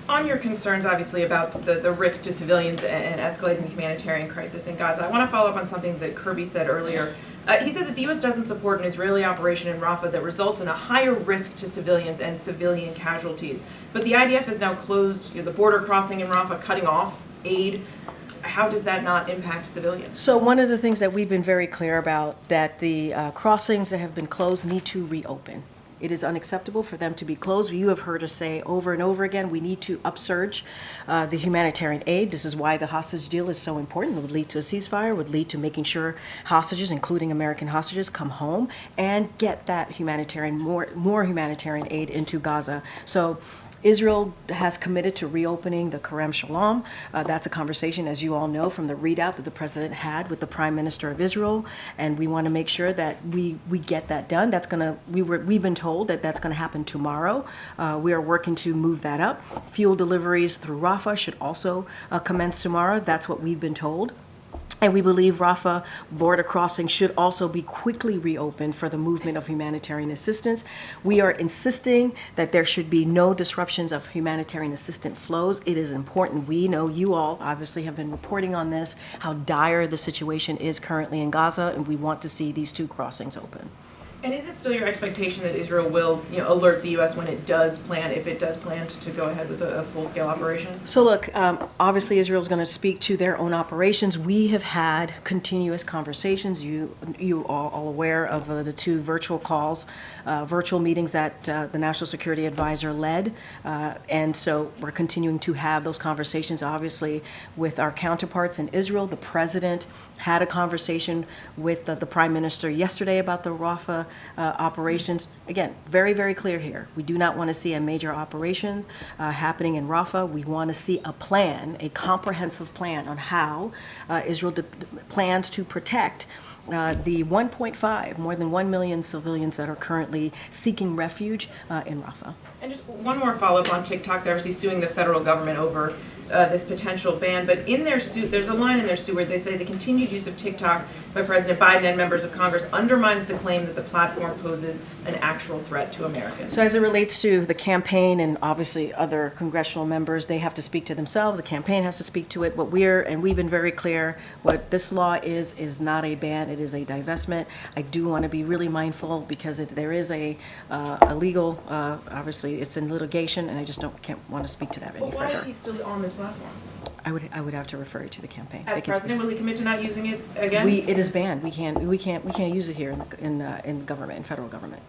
On your concerns, obviously, about the risk to civilians and escalating the humanitarian crisis in Gaza, I want to follow up on something that Kirby said earlier. He said that the U.S. doesn't support an Israeli operation in Rafah that results in a higher risk to civilians and civilian casualties. But the IDF has now closed the border crossing in Rafah, cutting off aid. How does that not impact civilians? So one of the things that we've been very clear about, that the crossings that have been closed need to reopen. It is unacceptable for them to be closed. You have heard us say over and over again, we need to upsurge the humanitarian aid. This is why the hostage deal is so important. It would lead to a ceasefire, would lead to making sure hostages, including American hostages, come home and get that humanitarian, more humanitarian aid into Gaza. So Israel has committed to reopening the Kerem Shalom. That's a conversation, as you all know, from the readout that the president had with the Prime Minister of Israel, and we want to make sure that we get that done. That's gonna we've been told that that's going to happen tomorrow. We are working to move that up. Fuel deliveries through Rafah should also commence tomorrow. That's what we've been told. And we believe Rafah border crossing should also be quickly reopened for the movement of humanitarian assistance. We are insisting that there should be no disruptions of humanitarian assistance flows. It is important. We know you all obviously have been reporting on this, how dire the situation is currently in Gaza, and we want to see these two crossings open. And is it still your expectation that Israel will, alert the U.S. when it does plan, if it does plan to go ahead with a full-scale operation? So look, obviously Israel is going to speak to their own operations. We have had continuous conversations. You are all aware of the two virtual calls, virtual meetings that the National Security Advisor led. And so we're continuing to have those conversations, obviously, with our counterparts in Israel. The president had a conversation with the Prime Minister yesterday about the Rafah operations. Again, very, very clear here. We do not want to see a major operation happening in Rafah. We want to see a plan, a comprehensive plan on how Israel plans to protect the 1.5, more than 1 million civilians that are currently seeking refuge in Rafah. And just one more follow-up on TikTok. They're obviously suing the federal government over this potential ban, but in their suit, there's a line in their suit where they say the continued use of TikTok by President Biden and members of Congress undermines the claim that the platform poses an actual threat to Americans. So as it relates to the campaign and obviously other congressional members, they have to speak to themselves. The campaign has to speak to it. But we've been very clear, what this law is not a ban. It is a divestment. I do want to be really mindful because there is a legal, obviously it's in litigation, and I just can't want to speak to that any further. Why is he still on this platform? I would have to refer you to the campaign. As president, will he commit to not using it again? It is banned. We can't use it here in government, in federal government.